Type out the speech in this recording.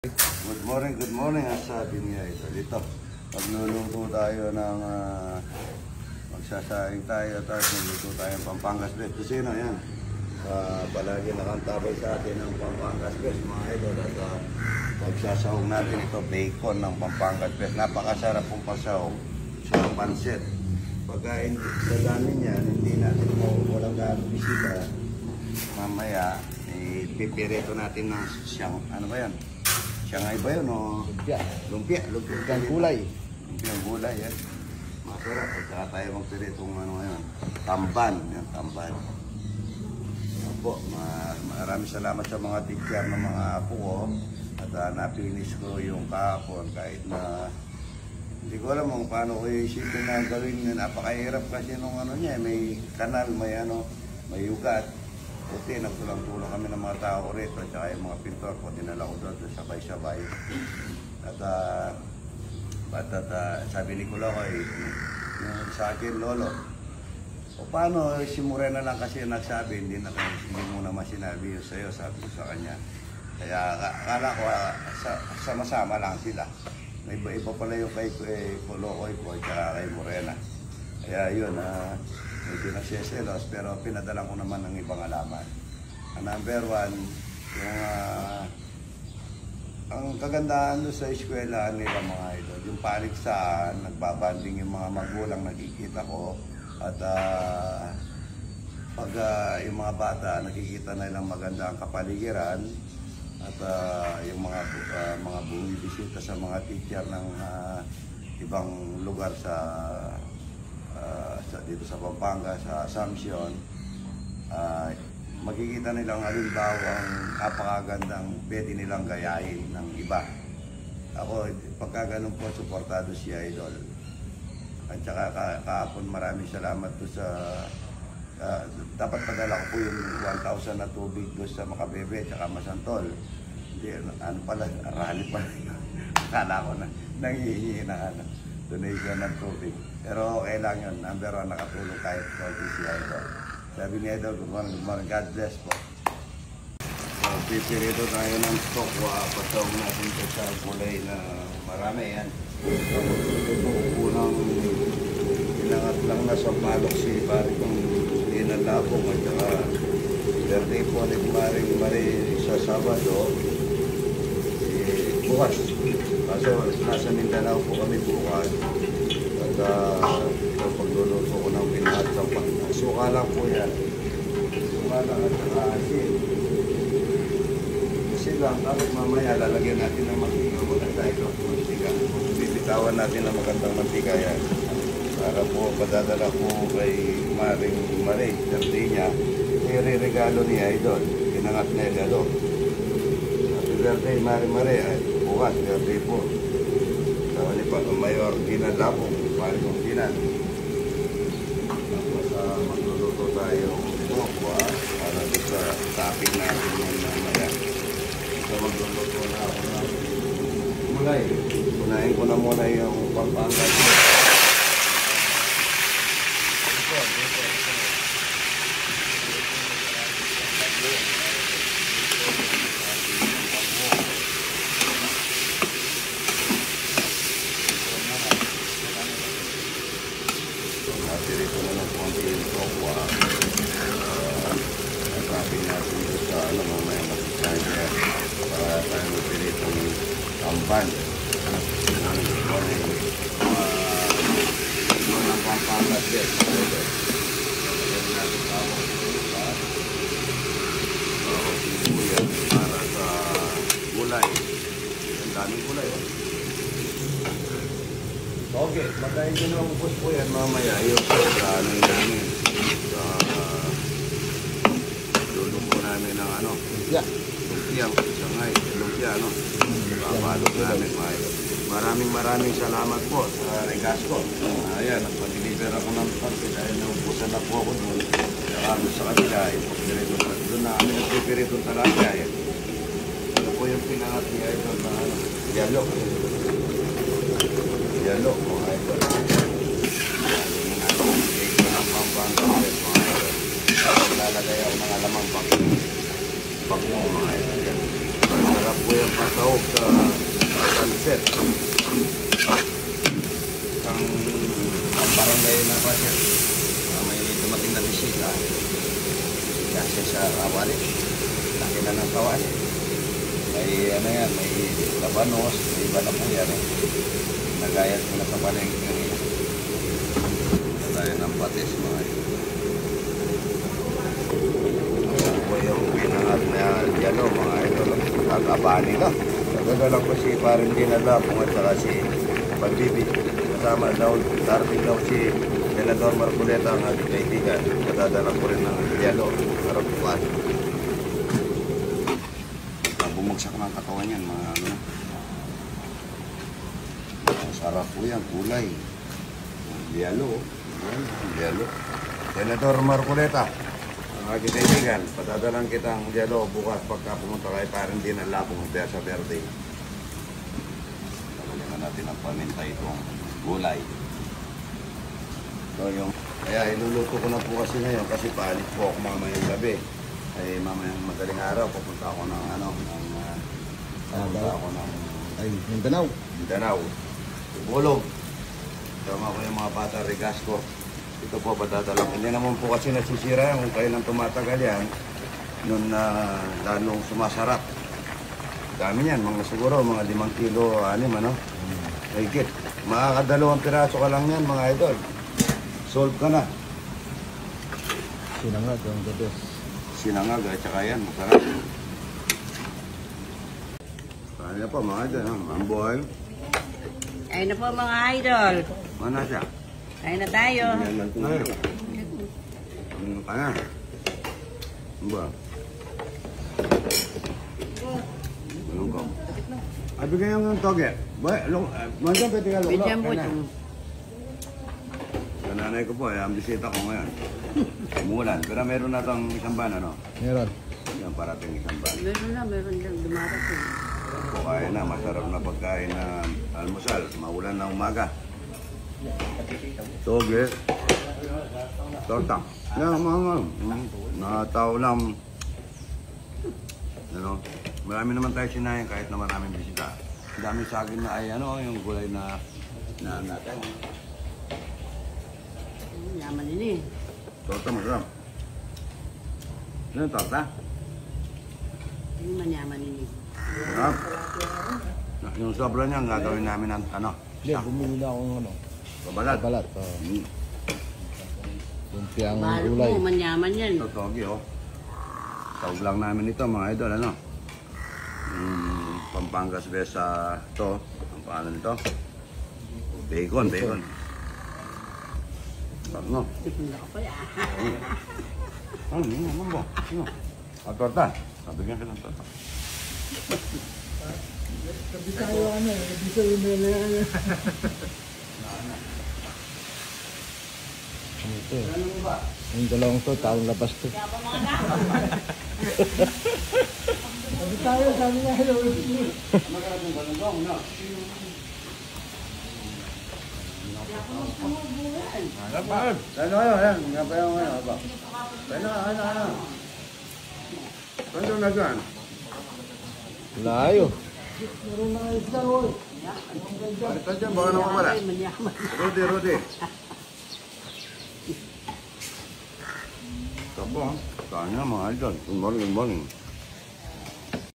Good morning, sabi niya ito. Dito, magluluto tayo ng, magsasaing tayo, tapos magluto tayo ng Pampangas Best. Kasi na yan, palagi nakantabay sa atin ng Pampangas Best, mga idol. At magsasahog natin ito, bacon ng Pampangas Best. Napakasarap pong pasahog sa pansit. Pagka sa dami niyan, hindi natin walang gano'ng bisita. Mamaya, ipipirito natin ng siyang, ano ba yan? Siyangay ba yun o? Lumpia. Lumpia ang gulay. Lumpia ang gulay yan. Masarap. Pagka tayo magpiritong ano ngayon. Tamban. Yan, tamban. Opo, maraming salamat sa mga teacher ng mga apo ko. At napinis ko yung kahapon kahit na hindi ko alam kung paano ko isipin na gawin. Napakahirap kasi nung ano niya. May kanal, may ugat. Buti, nagtulang-tulang kami ng mga tao rito at saka yung mga pintor ko, dinala ko doon sabay-sabay. At sabi ni Kulo ko, sa akin, Lolo, o paano si Morena lang kasi nagsabi, hindi mo naman sinabi yun sa'yo, sabi ko sa kanya. Kaya akala ko, sama-sama lang sila. May iba pala yung kay Kulo ko at saka kay Morena. Kaya yun, medyo nagseselos, pero pinadalan ko naman ng ibang alaman. Number one, yung ang kagandahan doon sa eskwela nila mga idol, yung paligsahan, nagbabanding yung mga magulang, nakikita ko. At pag yung mga bata, nakikita na ilang maganda ang kapaligiran. At yung mga bumibisita sa mga teacher ng ibang lugar dito sa Pampanga, sa Assumption, makikita nilang halimbawa ang napakagandang pwede nilang gayahin ng iba. Ako, pagka ganun po, suportado si Idol. At saka kahapon maraming salamat po sa dapat padala ko po yung 1,000 na tubig doon sa Makabebe at saka Masantol. Hindi, ano pala, rally pala. Akala ko na nangihingi na donation ng tubig. Pero okay lang yun. Number one, nakatulong kahit si Idol. Sabi ni Idol, good morning, God bless po. So, pipirito tayo ng stock. Patawag natin ito sa kulay na marami yan. Unang inangat lang na sa palok si pari kong linalabong at saka birthday po ni Maring Marie sa Sabado. Bukas. Kaso nasa Mindanao po kami bukas. At pagluluto ko ng pinahat sa suka lang po yan. Suka lang at saka asin. Kasi lang, tapos mamaya lalagyan natin ng mantika. Muna tayo mantika. Bibitawan natin ng magandang mantika yan. Para po padadala po kay Maring Marie. Birthday niya. I-regalo niya Idol. Pinangat na Idol. Happy birthday Maring Marie. Bukas, birthday po. Sabi ni Pato Mayor, ginalabong. Pari kong dinan. Tapos magluluto tayo para sa topping natin yung mamaya. So magluluto na ako ng gulay. Unahin ko na muna yung Pampangas. Napirito na ng konti yung tokwa. Natrapin natin ito sa mamaya masisahin niya para tayo napirito ng tamban. Ng Pampangas din. Para sa gulay. Ang daming gulay. Okay, magkain ko na ubos po yan mamaya. Yung ano namin. Luluto namin ng ano. Lumpia. Lumpia. Siyangay. Lumpia, ano. Kapalog namin. Maraming salamat po sa Regasco. Ayan, nagpa-deliver ako ng pansit dahil naubusan na po ako doon. Saka sa kanila, doon na kami nagpipirito talaga. Ano po yung pinangat niya ito na yalo. Yalo, mga idol. Ito ng Pampangas, mga idol. Lalagay ako ng alamang pag mo, mga idol. Sarap po po yung pasahog sa sunset. Ang barangay na kasi may dumating na bisita. Kasi sa kawali. Laki na ng kawali. May ano yan, may labanos, may iba na po yan eh. Nagayat ko na sa palengke kanina. Tayo ng patis mga ito. Po yung pinangat na yelo mga ito. Kakabani ka. Nagdadalang ko si parang Dinalapong at saka si Pagbibi. Kasama daw, darating daw si Senador Marcoleta ang ating kaibigan. Nadadalang ko rin ng yelo. Harap bukas. Bumagsak ng katawan yan mga ano. Sarap po yan, kulay. Yelo. Yelo. Senador Marcoleta, ang aking kaibigan, patadalang kitang yelo bukas pagka pumunta kay parang Dinalapong sa Verde. Tagalan natin ang paminta itong gulay. So yung, kaya iluluto ko na po kasi ngayon kasi paalis po ako mamayang gabi. Ay mamayang madaling araw, pupunta ako ng ano, Mindanao. Bulog. Tama ko yung mga bata, Regasco. Ito po patadala ko. Hindi naman po kasi nasisira kung kailan tumatagal yan. Noon na lalong sumasarap. Dami yan, mga siguro, mga 5 kilo, 6, ano? Higit. Makakadalawang piraso ka lang yan, mga idol. Solve ka na. Sinangag ang the best. Sinangag, at saka yan, masarap. Kaya po, mga idol, ang buhay. Ayun na po mga idol. Mana siya? Ayun na tayo. Ay. Ano ka na? Ano ba? Ano ka? Ay, bigyan yung toge. Mandiyan pwede ka lulok. Bigyan po. Sa nanay ko po, ang bisita ko ngayon. Umulan. Pero meron na itong isang ban, ano? Meron. Yan, parating isang ban. Meron lang dumarating. Kukain na, masarap na pagkain na almusal. Maulan na umaga. Toge. Torta. Yan, mga natao lang. Ano, marami naman tayo sinayin kahit na maraming bisita. Ang dami sa akin na ay ano, yung gulay na natin. Yaman din eh. Torta, masarap. Ano yung torta? Yung manyaman din eh. Masarap. Yung sobra niya, gagawin namin ng ano. Hindi, bumili na akong ano. Babalat. Balat. Lumpiang Mahal gulay. mo, manyaman yan. Ito, togi, oh. Tawag lang namin ito, mga idol, ano? Pampangas Besa, ito. Ang pangalan nito? Bacon. Sarap, no? Tipin ako pa yan. Ano, yun naman ba? Ano? Ang torta. Sabigyan ka ng torta. Sabi tayo ano, sabi sa umele. Ito eh. Ano ba? Yung dalawang to, taong labas to. Sabi tayo, sabi nga hello. Magaling ka ng gawang, no? Ano? Yan. Ngapayaw ngayon, ba? Ano? Ano na dyan? Layo. Ito dyan, baka naman wala. Manyaman. Rudy. Ito po, kanya mga idol. Good morning.